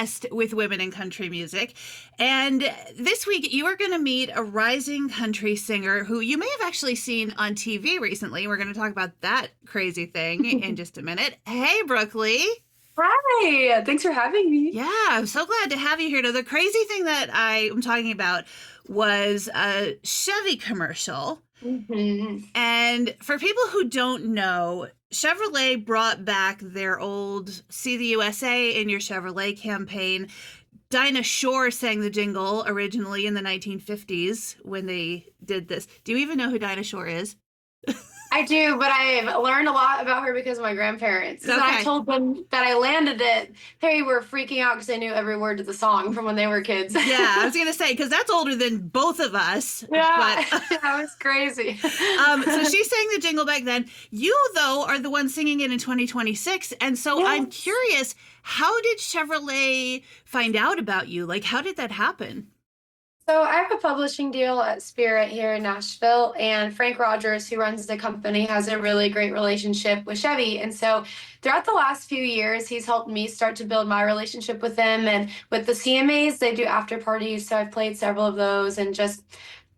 obsessed with women in country music. And this week, you are going to meet a rising country singer who you may have actually seen on TV recently. We're going to talk about that crazy thing in just a minute. Hey, Brooke Lee. Hi, thanks for having me. Yeah, I'm so glad to have you here. Now, the crazy thing that I am talking about was a Chevy commercial. And for people who don't know, Chevrolet brought back their old See the USA in Your Chevrolet campaign. Dinah Shore sang the jingle originally in the 1950s when they did this. Do you even know who Dinah Shore is? I do, but I've learned a lot about her because of my grandparents. So I told them that I landed it. They were freaking out because they knew every word to the song from when they were kids. Yeah, I was going to say, because that's older than both of us. Yeah, that was crazy. So she sang the jingle back then. You, though, are the one singing it in 2026. And so Yes. I'm curious, how did Chevrolet find out about you? Like, how did that happen? So I have a publishing deal at Spirit here in Nashville, and Frank Rogers, who runs the company, has a really great relationship with Chevy. And so throughout the last few years, he's helped me start to build my relationship with them. And with the CMAs, they do after parties. So I've played several of those and just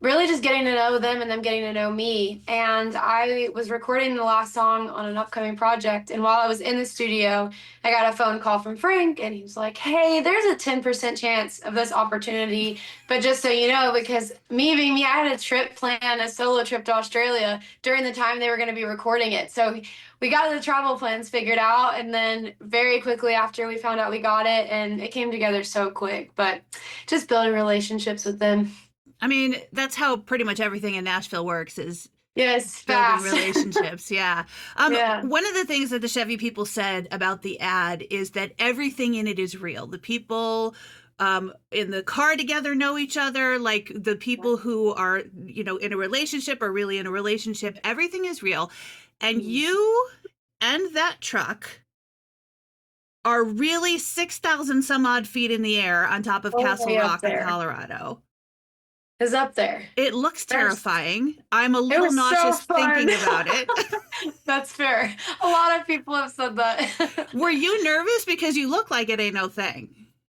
really just getting to know them and them getting to know me. And I was recording the last song on an upcoming project. And while I was in the studio, I got a phone call from Frank, and he was like, "Hey, there's a 10% chance of this opportunity. But just so you know, because me being me, I had a trip planned, a solo trip to Australia during the time they were going to be recording it. So we got the travel plans figured out. And then very quickly after we found out we got it, and it came together so quick. But just building relationships with them. I mean, that's how pretty much everything in Nashville works is Yes, building fast. relationships. Yeah. Yeah. One of the things that the Chevy people said about the ad is that everything in it is real. The people in the car together know each other. Like the people who are, in a relationship are really in a relationship. Everything is real. And you and that truck are really 6,000 some odd feet in the air on top of Castle Way up Rock in there. Colorado. Is up there. It looks There's- terrifying. I'm a It little was so nauseous fun. thinking about it. That's fair. A lot of people have said that. Were you nervous? Because you look like it ain't no thing.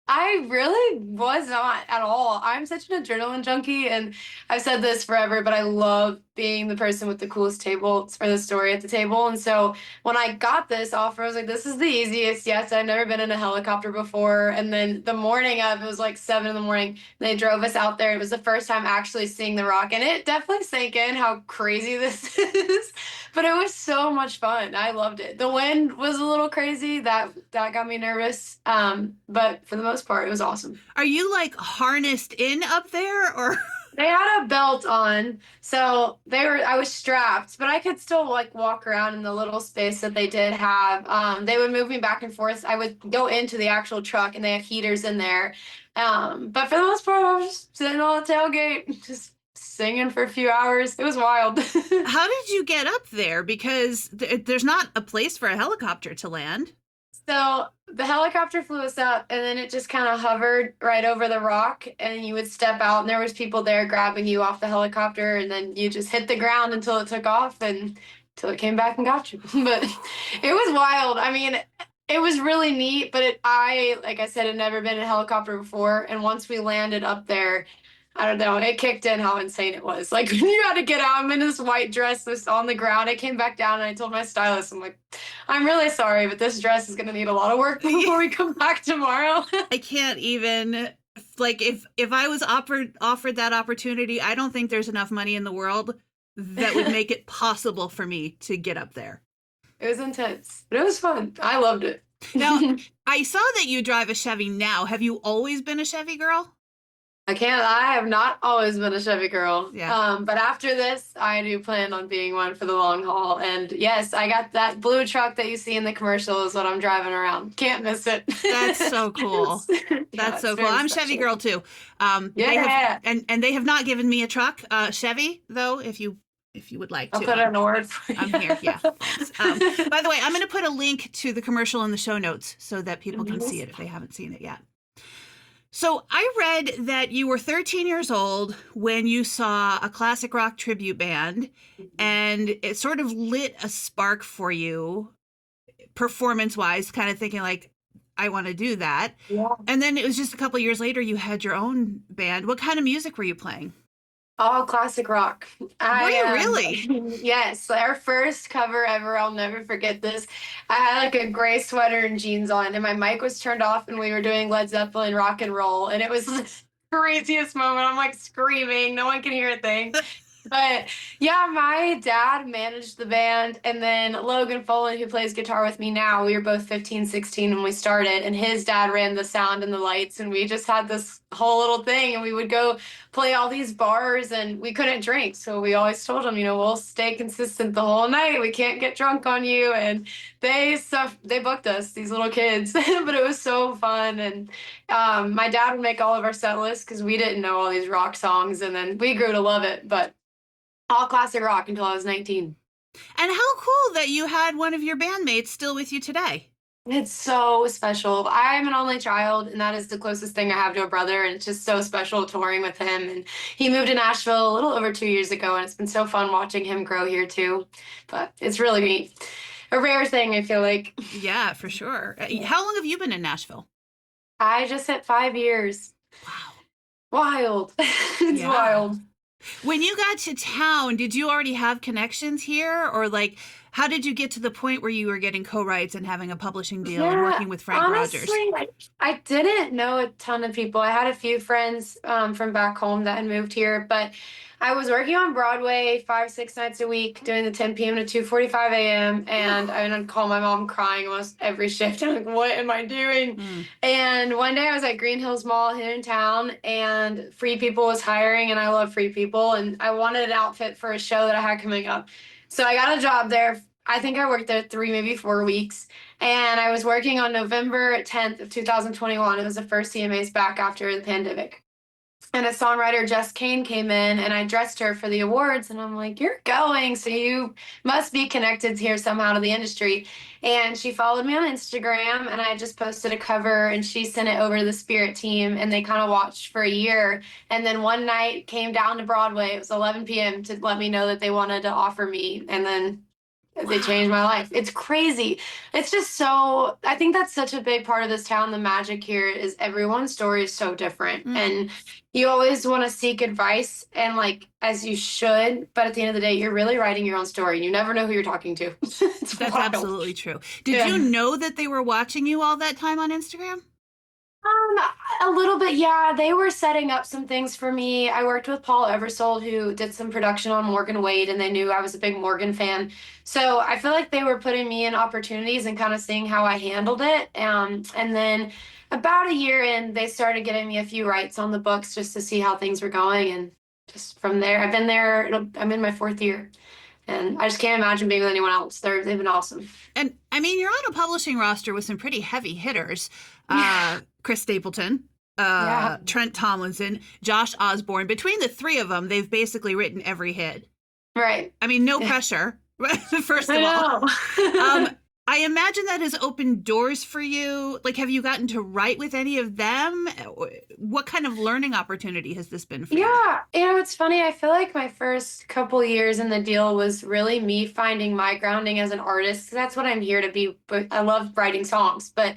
I really was not at all. I'm such an adrenaline junkie, and I've said this forever, but I love being the person with the coolest table for the story at the table. And so when I got this offer, I was like, this is the easiest. Yes, I've never been in a helicopter before. And then the morning of, it was like 7 in the morning, they drove us out there. It was the first time actually seeing The Rock, and it definitely sank in how crazy this is. But it was so much fun. I loved it. The wind was a little crazy. That got me nervous. But for the most part, it was awesome. Are you like harnessed in up there or? They had a belt on, so I was strapped, but I could still like walk around in the little space that they did have. They would move me back and forth. I would go into the actual truck, and they have heaters in there. But for the most part, I was just sitting on the tailgate, just singing for a few hours. It was wild. How did you get up there? Because there's not a place for a helicopter to land. So the helicopter flew us up, and then it just kind of hovered right over the rock, and you would step out, and there was people there grabbing you off the helicopter, and then you just hit the ground until it took off and until it came back and got you. But it was wild. I mean, it was really neat, but like I said, had never been in a helicopter before, and once we landed up there, I don't know. It kicked in how insane it was. Like when you had to get out, I'm in this white dress that's on the ground. I came back down, and I told my stylist, I'm like, I'm really sorry, but this dress is going to need a lot of work before we come back tomorrow. I can't even, like, if I was offered that opportunity, I don't think there's enough money in the world that would make it possible for me to get up there. It was intense, but it was fun. I loved it. Now, I saw that you drive a Chevy now. Have you always been a Chevy girl? I have not always been a Chevy girl. Yeah. But after this, I do plan on being one for the long haul. And yes, I got that blue truck that you see in the commercial is what I'm driving around. Can't miss it. That's so cool. That's so cool. I'm a Chevy girl too. Yeah. And they have not given me a truck. Chevy, though, if you would like to. I'll put in a word for you. I'm here. Yeah. Thanks. By the way, I'm going to put a link to the commercial in the show notes so that people can see it if they haven't seen it yet. So I read that you were 13 years old when you saw a classic rock tribute band, and it sort of lit a spark for you performance-wise, kind of thinking like, I want to do that. Yeah. And then it was just a couple years later, you had your own band. What kind of music were you playing? All classic rock. Were you I really? yes, our first cover ever. I'll never forget this. I had like a gray sweater and jeans on, and my mic was turned off, and we were doing Led Zeppelin rock and roll, and it was the craziest moment. I'm like screaming, no one can hear a thing. But yeah, my dad managed the band, and then Logan Foley, who plays guitar with me now, we were both 15, 16 when we started, and his dad ran the sound and the lights, and we just had this whole little thing, and we would go play all these bars, and we couldn't drink, so we always told them, we'll stay consistent the whole night. We can't get drunk on you, and they booked us, these little kids, but it was so fun, and my dad would make all of our set lists because we didn't know all these rock songs, and then we grew to love it, but all classic rock until I was 19. And how cool that you had one of your bandmates still with you today. It's so special. I'm an only child, and that is the closest thing I have to a brother, and it's just so special touring with him. And he moved to Nashville a little over 2 years ago, and it's been so fun watching him grow here too. But it's really neat. A rare thing, I feel like. Yeah, for sure. How long have you been in Nashville? I just hit 5 years. Wow. Wild. It's Yeah. wild. When you got to town, did you already have connections here? Or like, how did you get to the point where you were getting co-writes and having a publishing deal and working with Frank honestly, Rogers? I didn't know a ton of people. I had a few friends from back home that had moved here, but I was working on Broadway 5, 6 nights a week, doing the 10 p.m. to 2:45 a.m. And I would call my mom crying almost every shift. I'm like, what am I doing? And one day I was at Green Hills Mall here in town, and Free People was hiring, and I love Free People, and I wanted an outfit for a show that I had coming up. So I got a job there. I think I worked there 3, maybe 4 weeks. And I was working on November 10th of 2021. It was the first CMAs back after the pandemic. And a songwriter, Jess Kane, came in, and I dressed her for the awards. And I'm like, you're going, so you must be connected here somehow to the industry. And she followed me on Instagram, and I just posted a cover, and she sent it over to the Spirit team, and they kind of watched for a year. And then one night came down to Broadway. It was 11 p.m. to let me know that they wanted to offer me. And then they changed my life. It's crazy. It's just so, I think that's such a big part of this town. The magic here is everyone's story is so different. And you always want to seek advice, and like, as you should, but at the end of the day, you're really writing your own story. You never know who you're talking to. That's wild. absolutely true. Did you know that they were watching you all that time on Instagram? A little bit, yeah. They were setting up some things for me. I worked with Paul Eversold, who did some production on Morgan Wade, and they knew I was a big Morgan fan. So I feel like they were putting me in opportunities and kind of seeing how I handled it. And then about a year in, they started getting me a few writes on the books just to see how things were going. And just from there, I've been there. I'm in my 4th year. And I just can't imagine being with anyone else. They've been awesome. And I mean, you're on a publishing roster with some pretty heavy hitters. Chris Stapleton, Trent Tomlinson, Josh Osborne. Between the 3 of them, they've basically written every hit. Right. I mean, no pressure, first of all. I imagine that has opened doors for you. Like, have you gotten to write with any of them? What kind of learning opportunity has this been for you? Yeah, it's funny. I feel like my first couple years in the deal was really me finding my grounding as an artist. That's what I'm here to be. But I love writing songs, but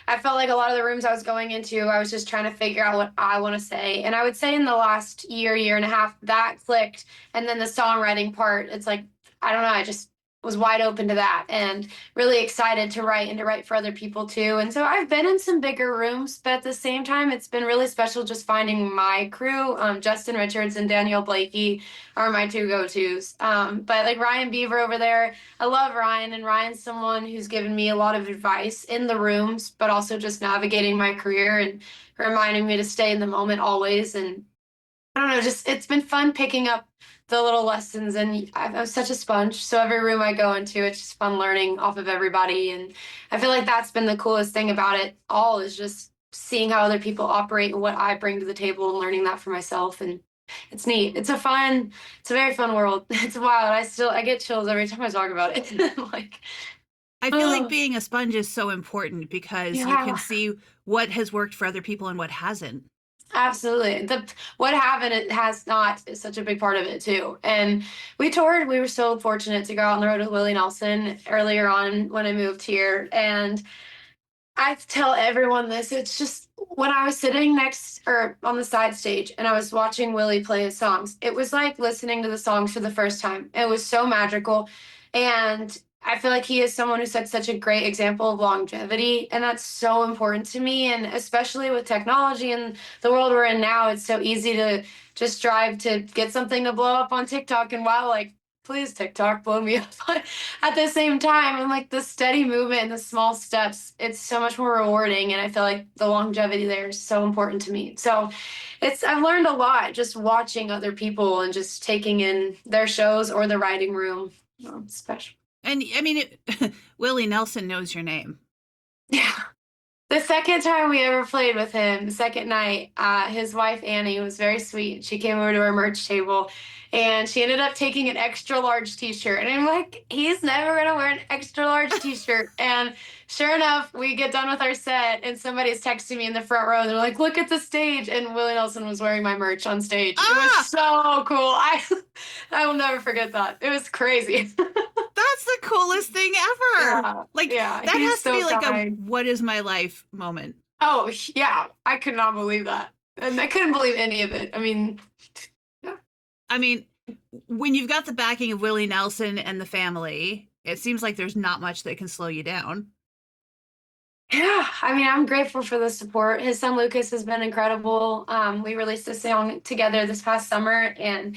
I felt like a lot of the rooms I was going into, I was just trying to figure out what I want to say. And I would say in the last year and a half, that clicked. And then the songwriting part, it's like, I don't know, I just was wide open to that and really excited to write and to write for other people too. And so I've been in some bigger rooms, but at the same time, it's been really special just finding my crew. Justin Richards and Danielle Blakey are my 2 go-tos. But like Ryan Beaver over there, I love Ryan, and Ryan's someone who's given me a lot of advice in the rooms, but also just navigating my career and reminding me to stay in the moment always. And I don't know, just it's been fun picking up the little lessons, and I'm such a sponge. So every room I go into, it's just fun learning off of everybody. And I feel like that's been the coolest thing about it all, is just seeing how other people operate and what I bring to the table and learning that for myself. And it's neat. It's a very fun world. It's wild. I get chills every time I talk about it. Like, I feel like being a sponge is so important because you can see what has worked for other people and what hasn't. Absolutely. What have and it has not is such a big part of it too. And we toured. We were so fortunate to go out on the road with Willie Nelson earlier on when I moved here. And I tell everyone this. It's just when I was sitting next or on the side stage and I was watching Willie play his songs, it was like listening to the songs for the first time. It was so magical. And I feel like he is someone who set such a great example of longevity. And that's so important to me. And especially with technology and the world we're in now, it's so easy to just strive to get something to blow up on TikTok. And wow, like, please TikTok blow me up. But at the same time, I'm like the steady movement and the small steps, it's so much more rewarding. And I feel like the longevity there is so important to me. So I've learned a lot just watching other people and just taking in their shows or the writing room. It's special. And I mean, Willie Nelson knows your name. Yeah. The second time we ever played with him, the second night, his wife Annie was very sweet. She came over to our merch table and she ended up taking an extra large t-shirt. And I'm like, he's never gonna wear an extra large t-shirt. And sure enough, we get done with our set and somebody's texting me in the front row. They're like, look at the stage. And Willie Nelson was wearing my merch on stage. It was so cool. I will never forget that. It was crazy. That's the coolest thing ever. Yeah, Like yeah, that he's has to be so like a kind. what is my life moment. Oh, yeah. I could not believe that. And I couldn't believe any of it. I mean, yeah. I mean, when you've got the backing of Willie Nelson and the family, it seems like there's not much that can slow you down. Yeah, I mean, I'm grateful for the support. His son Lucas has been incredible. We released a song together this past summer, and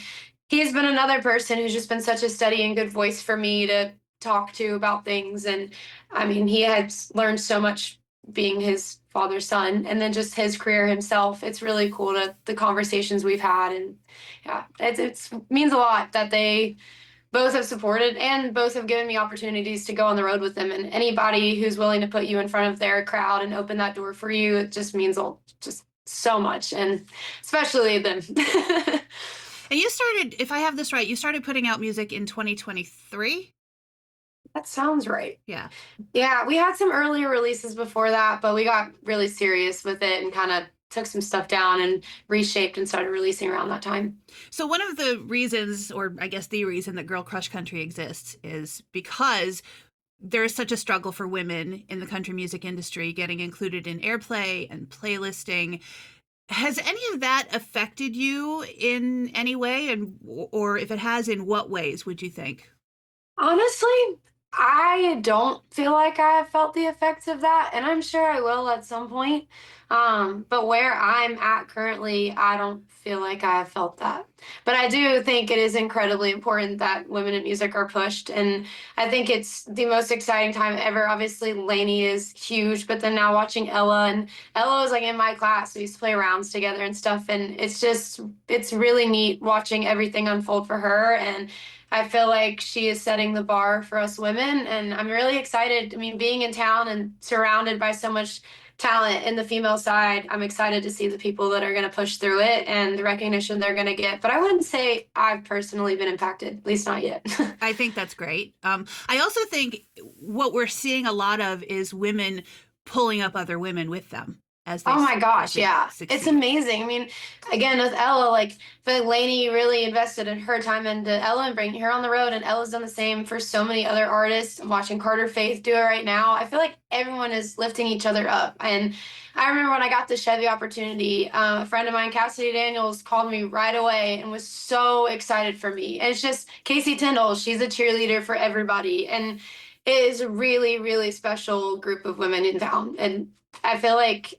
he's been another person who's just been such a steady and good voice for me to talk to about things. And I mean, he has learned so much being his father's son, and then just his career himself. It's really cool to the conversations we've had, and yeah, it's means a lot that they both have supported and both have given me opportunities to go on the road with them. And anybody who's willing to put you in front of their crowd and open that door for you, it just means just so much, and especially them. And you started, if I have this right, you started putting out music in 2023? That sounds right. Yeah. Yeah, we had some earlier releases before that, but we got really serious with it and kind of took some stuff down and reshaped and started releasing around that time. So one of the reasons, or I guess the reason that Girl Crush Country exists is because there is such a struggle for women in the country music industry getting included in airplay and playlisting. Has any of that affected you in any way? And or if it has, in what ways would you think? Honestly, I don't feel like I have felt the effects of that, and I'm sure I will at some point. But where I'm at currently, I don't feel like I have felt that. But I do think it is incredibly important that women in music are pushed, and I think it's the most exciting time ever. Obviously, Lainey is huge, but then now watching Ella, and Ella was like in my class. We used to play rounds together and stuff, and it's really neat watching everything unfold for her. And I feel like she is setting the bar for us women, and I'm really excited. I mean, being in town and surrounded by so much talent in the female side, I'm excited to see the people that are going to push through it and the recognition they're going to get. But I wouldn't say I've personally been impacted, at least not yet. I think that's great. I also think what we're seeing a lot of is women pulling up other women with them as they Oh my gosh, as they yeah. It's succeed. amazing. I mean, again, with Ella, like, I feel like Lainey really invested in her time into Ella and bringing her on the road, and Ella's done the same for so many other artists. I'm watching Carter Faith do it right now. I feel like everyone is lifting each other up. And I remember when I got the Chevy opportunity, a friend of mine, Cassidy Daniels, called me right away and was so excited for me. And it's just Casey Tyndall, she's a cheerleader for everybody. And it is a really, really special group of women in town. And I feel like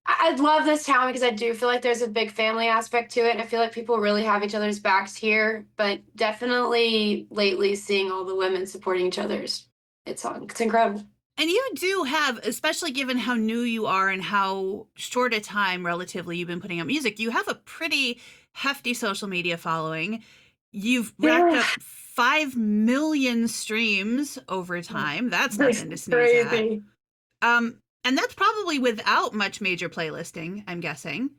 I love this town because I do feel like there's a big family aspect to it. And I feel like people really have each other's backs here. But definitely lately seeing all the women supporting each other's, it's incredible. And you do have, especially given how new you are and how short a time relatively you've been putting out music, you have a pretty hefty social media following. You've racked Yeah, up 5 million streams over time. That's it's nothing to sneeze at. crazy. And that's probably without much major playlisting, I'm guessing.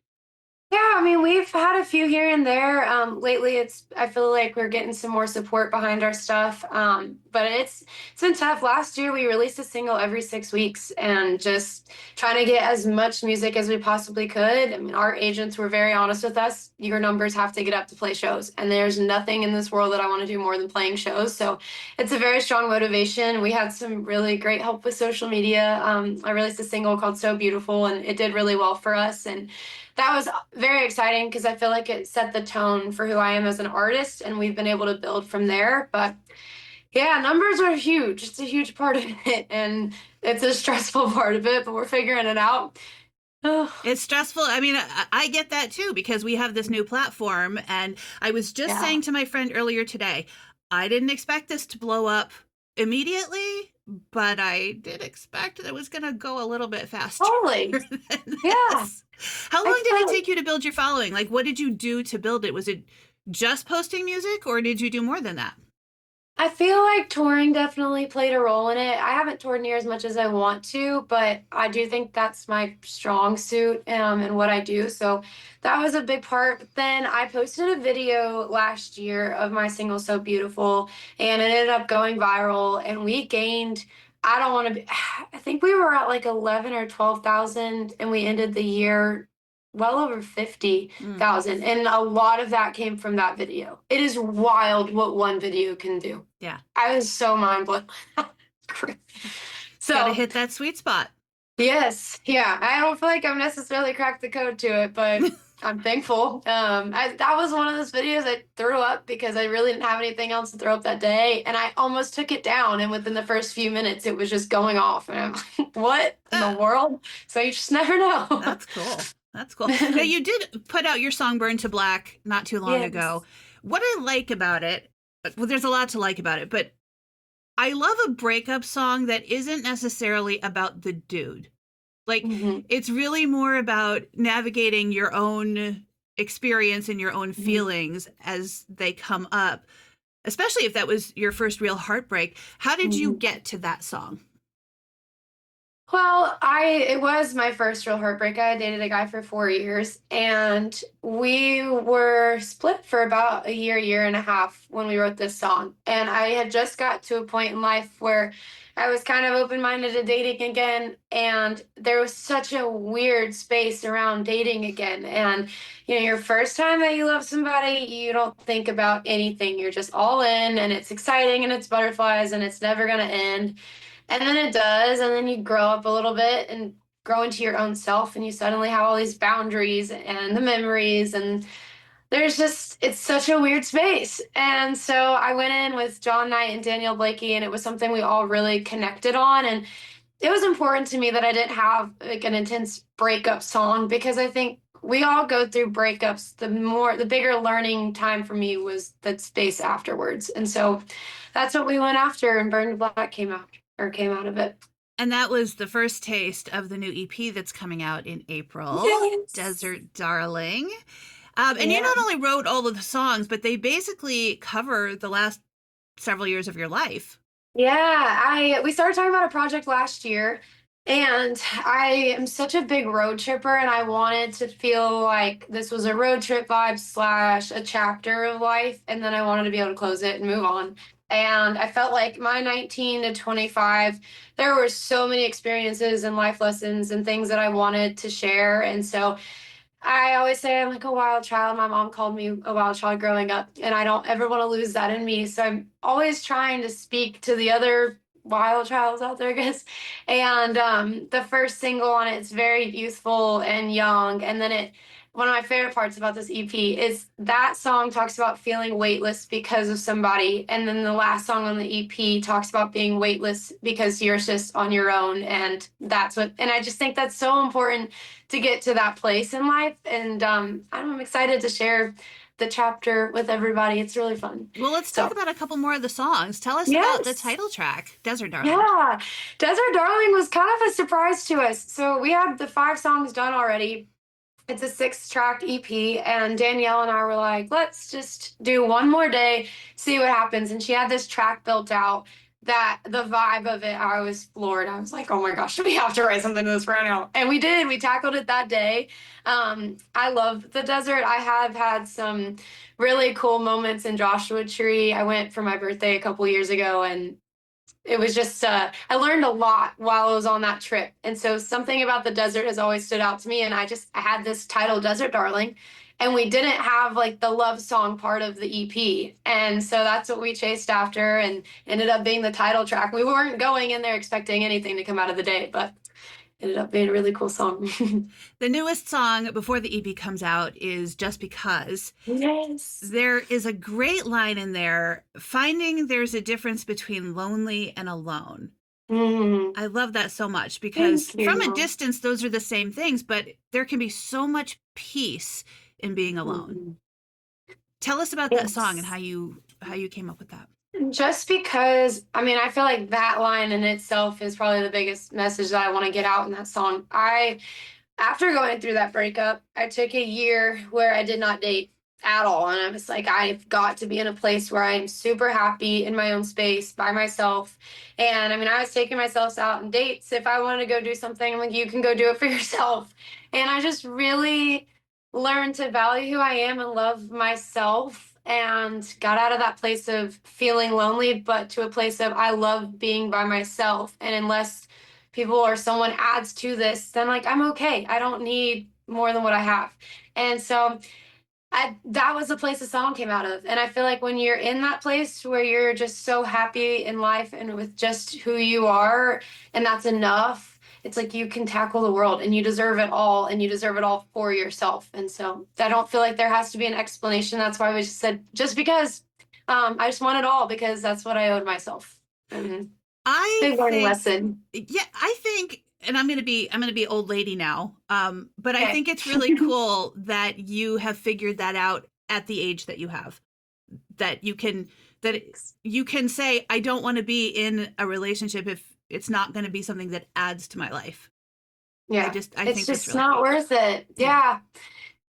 Yeah, I mean, we've had a few here and there. Lately, I feel like we're getting some more support behind our stuff. But it's been tough. Last year, we released a single every 6 weeks and just trying to get as much music as we possibly could. I mean, our agents were very honest with us. Your numbers have to get up to play shows, and there's nothing in this world that I want to do more than playing shows. So it's a very strong motivation. We had some really great help with social media. I released a single called "So Beautiful," and it did really well for us. And that was very exciting because I feel like it set the tone for who I am as an artist, and we've been able to build from there. But yeah, numbers are huge. It's a huge part of it, and it's a stressful part of it, but we're figuring it out. Oh, It's stressful. I mean, I get that too because we have this new platform. And I was just yeah, saying to my friend earlier today, I didn't expect this to blow up immediately, but I did expect that it was going to go a little bit faster totally. than Yeah, this. How I long did it feel take you to build your following? Like, what did you do to build it? Was it just posting music or did you do more than that? I feel like touring definitely played a role in it. I haven't toured near as much as I want to, but I do think that's my strong suit and what I do. So that was a big part. But then I posted a video last year of my single "So Beautiful," and it ended up going viral. And we gained, I don't want to be, I think we were at like 11 or 12,000, and we ended the year well over Mm, 50,000. And a lot of that came from that video. It is wild what one video can do. yeah. I was so mind blown. Got to So, hit that sweet spot. yes, yeah, I don't feel like I've necessarily cracked the code to it, but I'm thankful. That was one of those videos I threw up because I really didn't have anything else to throw up that day, and I almost took it down. And within the first few minutes, it was just going off, and I'm like, "What in the world?" So you just never know. That's cool. That's cool. Now, you did put out your song Burn to Black not too long ago. Yes. What I like about it, well, there's a lot to like about it, but I love a breakup song that isn't necessarily about the dude. Like, Hmm. it's really more about navigating your own experience and your own Hmm. feelings as they come up, especially if that was your first real heartbreak. How did you Hmm. get to that song? Well, it was my first real heartbreak. I dated a guy for 4 years, and we were split for about a year and a half when we wrote this song. And I had just got to a point in life where I was kind of open-minded to dating again, and there was such a weird space around dating again. And your first time that you love somebody, you don't think about anything. You're just all in, and it's exciting and it's butterflies and it's never gonna end. And then it does, and then you grow up a little bit and grow into your own self, and you suddenly have all these boundaries and the memories, and it's such a weird space. And so I went in with John Knight and Danielle Blakey, and it was something we all really connected on. And it was important to me that I didn't have like an intense breakup song because I think we all go through breakups. The bigger learning time for me was that space afterwards. And so that's what we went after, and Burn to Black came out of it. And that was the first taste of the new EP that's coming out in April, Yes. Desert Darling. And you Yeah. not only wrote all of the songs, but they basically cover the last several years of your life. Yeah, I we started talking about a project last year, and I am such a big road tripper, and I wanted to feel like this was a road trip vibe slash a chapter of life, and then I wanted to be able to close it and move on. And I felt like my 19 to 25, there were so many experiences and life lessons and things that I wanted to share. And so I always say I'm like a wild child. My mom called me a wild child growing up, and I don't ever want to lose that in me. So I'm always trying to speak to the other wild childs out there, I guess. And the first single on it is very youthful and young. And then one of my favorite parts about this EP is that song talks about feeling weightless because of somebody. And then the last song on the EP talks about being weightless because you're just on your own. And I just think that's so important to get to that place in life. And I'm excited to share the chapter with everybody. It's really fun. Well, let's talk So, about a couple more of the songs. Tell us about the yes. title track, Desert Darling. Yeah. Desert Darling was kind of a surprise to us. So, we had the 5 songs done already. It's a 6-track EP, and Danielle and I were like, let's just do one more day, see what happens. And she had this track built out. that the vibe of it, I was floored. I was like, oh my gosh, we have to write something to this right now. And we did. We tackled it that day. I love the desert. I have had some really cool moments in Joshua Tree. I went for my birthday a couple years ago, and it was just I learned a lot while I was on that trip. And so something about the desert has always stood out to me. And I had this title, Desert Darling, and we didn't have like the love song part of the EP. And so that's what we chased after, and ended up being the title track. We weren't going in there expecting anything to come out of the day, but ended up being a really cool song. The newest song before the EP comes out is Just Because. Yes. There is a great line in there, finding there's a difference between lonely and alone. I love that so much, because from a distance, those are the same things, but there can be so much peace in being alone. Tell us about that song and how you came up with that. Just because, I mean, I feel like that line in itself is probably the biggest message that I want to get out in that song. After going through that breakup, I took a year where I did not date at all. And I was like, I've got to be in a place where I'm super happy in my own space by myself. And I mean, I was taking myself out on dates. If I wanted to go do something, I'm like, you can go do it for yourself. And I just really learned to value who I am and love myself, and got out of that place of feeling lonely, but to a place of I love being by myself. And unless people or someone adds to this, then like I'm okay. I don't need more than what I have. And so that was the place the song came out of. And I feel like when you're in that place where you're just so happy in life and with just who you are, and that's enough, it's like you can tackle the world, and you deserve it all, and you deserve it all for yourself. And so I don't feel like there has to be an explanation. That's why we just said, just because. I just want it all because that's what I owed myself. Big learning lesson. Yeah, I think, and I'm gonna be old lady now. But okay. I think it's really cool that you have figured that out at the age that you have. That you can say, I don't want to be in a relationship if it's not going to be something that adds to my life. Yeah, I think it's just really not cool. worth it. Yeah.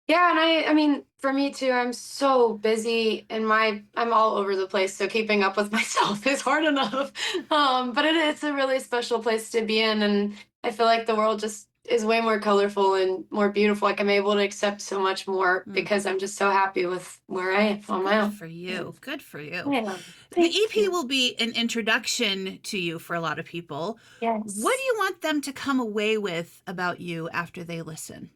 And I mean, for me too, I'm so busy and I'm all over the place. So keeping up with myself is hard enough. But it's a really special place to be in. And I feel like the world just is way more colorful and more beautiful. Like I'm able to accept so much more because I'm just so happy with where I am on my own. Good for you. Good for you. Yeah, the EP will be an introduction to you for a lot of people. Yes. What do you want them to come away with about you after they listen?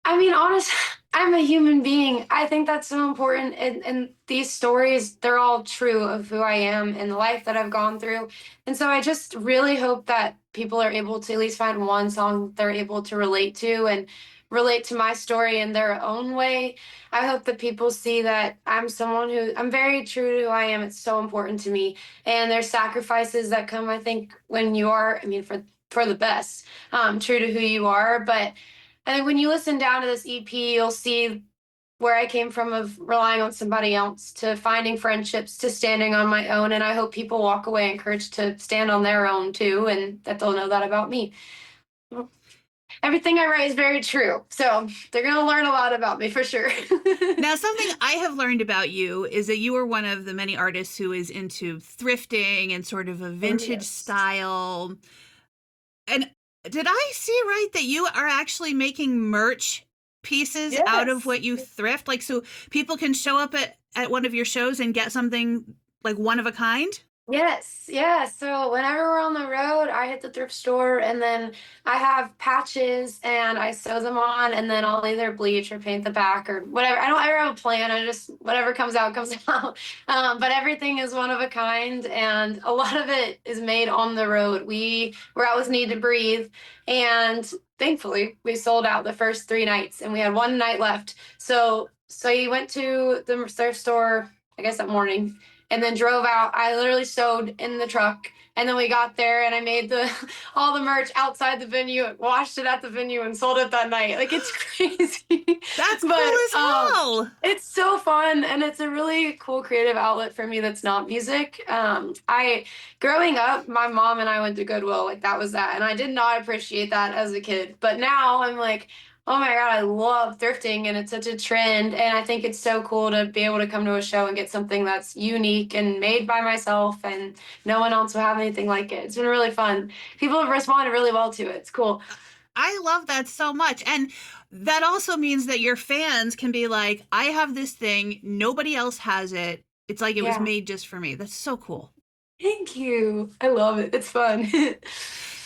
I mean, honestly, I'm a human being. I think that's so important. And these stories, they're all true of who I am and the life that I've gone through. And so I just really hope that people are able to at least find one song they're able to relate to and relate to my story in their own way. I hope that people see that I'm very true to who I am. It's so important to me. And there's sacrifices that come, I think, when you are, I mean, for the best, true to who you are. But I think when you listen down to this EP, you'll see where I came from of relying on somebody else to finding friendships to standing on my own. And I hope people walk away encouraged to stand on their own too, and that they'll know that about me. Everything I write is very true. So they're going to learn a lot about me for sure. Now, something I have learned about you is that you are one of the many artists who is into thrifting and sort of a vintage style. And did I see right that you are actually making merch pieces out of what you thrift? Like, so people can show up at one of your shows and get something like one of a kind? Yes. Yeah. So whenever we're on the road, I hit the thrift store, and then I have patches and I sew them on, and then I'll either bleach or paint the back or whatever. I don't ever have a plan. I just, whatever comes out, comes out. But everything is one of a kind, and a lot of it is made on the road. We're out with Need to Breathe, and thankfully we sold out the first 3 nights, and we had 1 night left. So you went to the thrift store, I guess that morning, and then drove out. I literally sewed in the truck, and then we got there, and I made all the merch outside the venue, washed it at the venue, and sold it that night. Like, it's crazy. That's cool as hell. It's so fun, and it's a really cool creative outlet for me that's not music. Growing up, my mom and I went to Goodwill. Like, that was that, and I did not appreciate that as a kid. But now I'm like, Oh my God, I love thrifting and it's such a trend. And I think it's so cool to be able to come to a show and get something that's unique and made by myself and no one else will have anything like it. It's been really fun. People have responded really well to it. It's cool. I love that so much. And that also means that your fans can be like, I have this thing, nobody else has it. It's like it was Yeah. made just for me. That's so cool. Thank you. I love it. It's fun.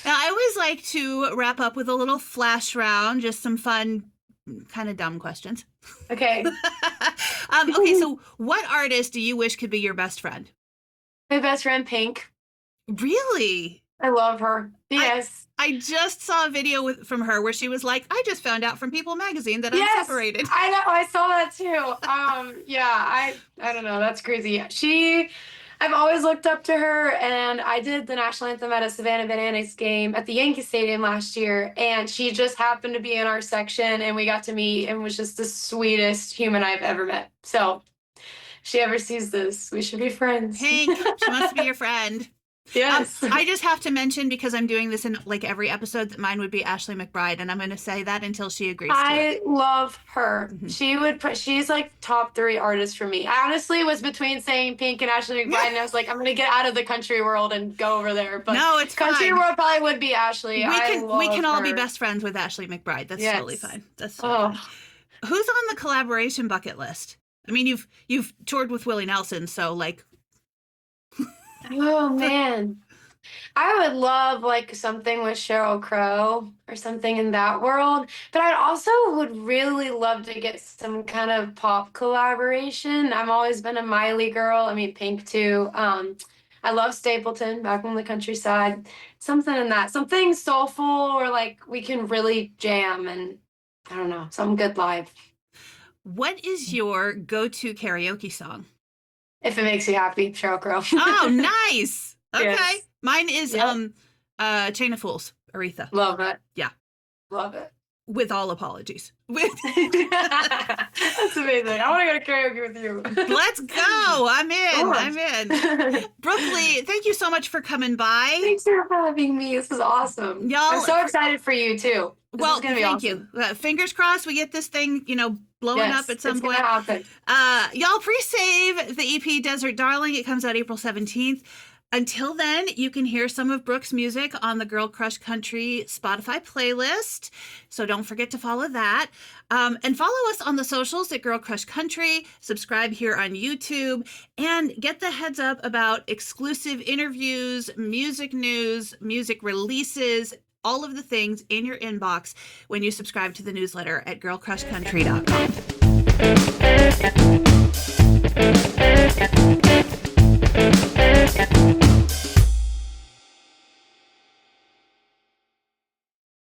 Now, I always like to wrap up with a little flash round, just some fun, kind of dumb questions. Okay. Okay, so what artist do you wish could be your best friend? My best friend, Pink. Really? I love her. Yes. I just saw a video from her where she was like, I just found out from People magazine that I'm separated. I know. I saw that too. Yeah, I don't know. That's crazy. I've always looked up to her, and I did the national anthem at a Savannah Bananas game at the Yankee Stadium last year, and she just happened to be in our section, and we got to meet, and was just the sweetest human I've ever met. So, if she ever sees this, we should be friends. Hank, she wants to be your friend. Yes. I just have to mention, because I'm doing this in like every episode, that mine would be Ashley McBryde, and I'm going to say that until she agrees to it. I love her. She's like top 3 artists for me. I honestly was between saying Pink and Ashley McBryde, and I was like, I'm gonna get out of the country world and go over there. But no, it's country fine. world probably would be Ashley. We can all be her. best friends with Ashley McBryde. That's totally fine. That's Oh. fine. Who's on the collaboration bucket list? I mean, you've toured with Willie Nelson, so like. Oh man. I would love like something with Sheryl Crow or something in that world, but I also would really love to get some kind of pop collaboration. I've always been a Miley girl. I mean, Pink too. I love Stapleton, back on the countryside. Something in that, something soulful, or like we can really jam and I don't know, something good live. What is your go-to karaoke song? If it makes you happy, Sheryl Crow. Oh, nice. Okay. Yes. Mine is Chain of Fools, Aretha. Love it. Yeah. Love it. With all apologies. That's amazing. I want to go to karaoke with you. Let's go. I'm in. Brooke Lee, thank you so much for coming by. Thanks for having me. This is awesome. Y'all, I'm so excited for you too. This is gonna be awesome. You. Fingers crossed we get this thing, blowing up at some point. Happen. Y'all pre-save the EP Desert Darling. It comes out April 17th. Until then, you can hear some of Brooke's music on the Girl Crush Country Spotify playlist. So don't forget to follow that. And follow us on the socials at Girl Crush Country. Subscribe here on YouTube. And get the heads up about exclusive interviews, music news, music releases, all of the things in your inbox when you subscribe to the newsletter at girlcrushcountry.com.